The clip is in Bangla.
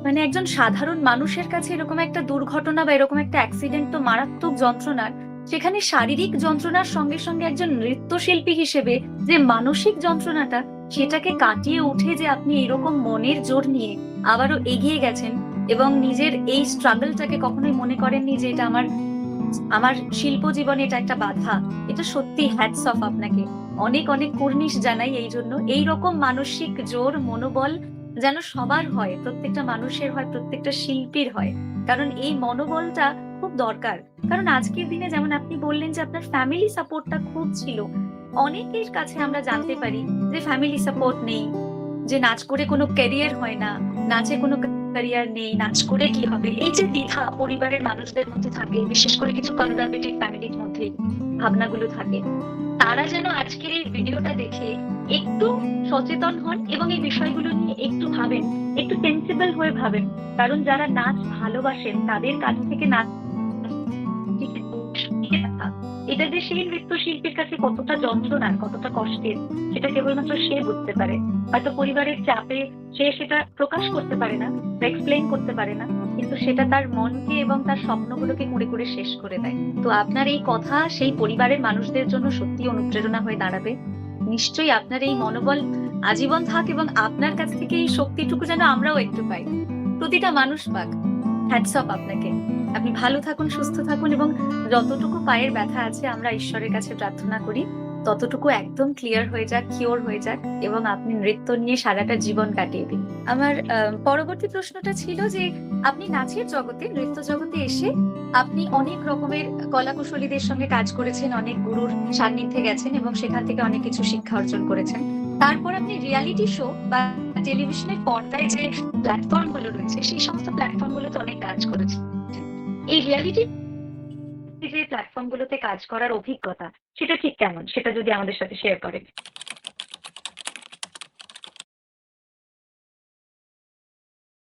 মানে একজন সাধারণ মানুষের কাছে এরকম একটা দুর্ঘটনা বা এরকম একটা অ্যাক্সিডেন্ট তো মারাত্মক যন্ত্রণার। সেখানে শারীরিক যন্ত্রণার সঙ্গে সঙ্গে একজন নৃত্যশিল্পী হিসেবে যে মানসিক যন্ত্রণাটা, সেটাকে কাটিয়ে উঠে যে আপনি এরকম মনের জোর নিয়ে আবারও এগিয়ে গেছেন এবং নিজের এই স্ট্রাগলটাকে কখনোই মনে করেননি যে এটা আমার আমার শিল্প জীবনে এটা একটা বাধা। এটা সত্যি হ্যাটস অফ আপনাকে। অনেক অনেক কুর্নিশ জানাই এই জন্য। এইরকম মানসিক জোর, মনোবল যেন সবার হয়, প্রত্যেকটা মানুষের হয়, প্রত্যেকটা শিল্পীর হয়। কারণ এই মনোবলটা খুব দরকার। কারণ আজকের দিনে যেমন আপনি বললেন যে আপনার ফ্যামিলি সাপোর্টটা খুব ছিল। অনেকের কাছে আমরা জানতে পারি যে ফ্যামিলি সাপোর্ট নেই, যে নাচ করে কোনো ক্যারিয়ার হয় না, নাচে কোনো ক্যারিয়ার নেই, নাচ করে কি হবে? এই যে দ্বিধা পরিবারের মানুষদের মধ্যে থাকে, বিশেষ করে কিছু কনজারভেটিভ ফ্যামিলির মধ্যে ভাবনাগুলো থাকে। তারা যেন আজকের এই ভিডিওটা দেখে একটু সচেতন হন এবং এই বিষয়গুলো নিয়ে একটু ভাবেন, একটু সেন্সিবল হয়ে ভাবেন। কারণ যারা নাচ ভালোবাসেন তাদের কাছ থেকে নাচ এটা যে সেই নৃত্যশিল্পীর কাছে কতটা যন্ত্রণার, কতটা কষ্টের, সেটা কেবলমাত্র সে বুঝতে পারে। হয়তো পরিবারের চাপে সে সেটা প্রকাশ করতে পারে না বা এক্সপ্লেইন করতে পারে না, কিন্তু সেটা তার মনকে এবং তার স্বপ্নগুলোকে কুড়ে কুড়ে শেষ করে দেয়। তো আপনার এই কথা সেই পরিবারের মানুষদের জন্য সত্যি অনুপ্রেরণা হয়ে দাঁড়াবে। নিশ্চয়ই আপনার এই মনোবল আজীবন থাক এবং আপনার কাছ থেকে এই শক্তিটুকু যেন আমরাও একটু পাই, প্রতিটা মানুষ পাক। হ্যাটস অফ আপনাকে। আপনি ভালো থাকুন, সুস্থ থাকুন এবং যতটুকু পায়ের ব্যথা আছে আমরা ঈশ্বরের কাছে প্রার্থনা করি ততটুকু একদম ক্লিয়ার হয়ে যাক, কিওর হয়ে যাক এবং আপনি নৃত্য নিয়ে সারাটা জীবন কাটিয়ে দিন। আমার পরবর্তী প্রশ্নটা ছিল যে আপনি নাচের জগতে, নৃত্য জগতে এসে আপনি অনেক রকমের কলাকুশলীদের সঙ্গে কাজ করেছেন, অনেক গুরুর সান্নিধ্যে গেছেন এবং সেখান থেকে অনেক কিছু শিক্ষা অর্জন করেছেন। তারপর আপনি রিয়ালিটি শো বা টেলিভিশনের পর্দায় যে প্ল্যাটফর্ম গুলো রয়েছে সেই সমস্ত প্ল্যাটফর্ম গুলোতে অনেক কাজ করেছেন। এই রিয়ালিটি যে প্ল্যাটফর্ম গুলোতে কাজ করার অভিজ্ঞতা, সেটা ঠিক কেমন? সেটা যদি আমাদের সাথে শেয়ার করেন।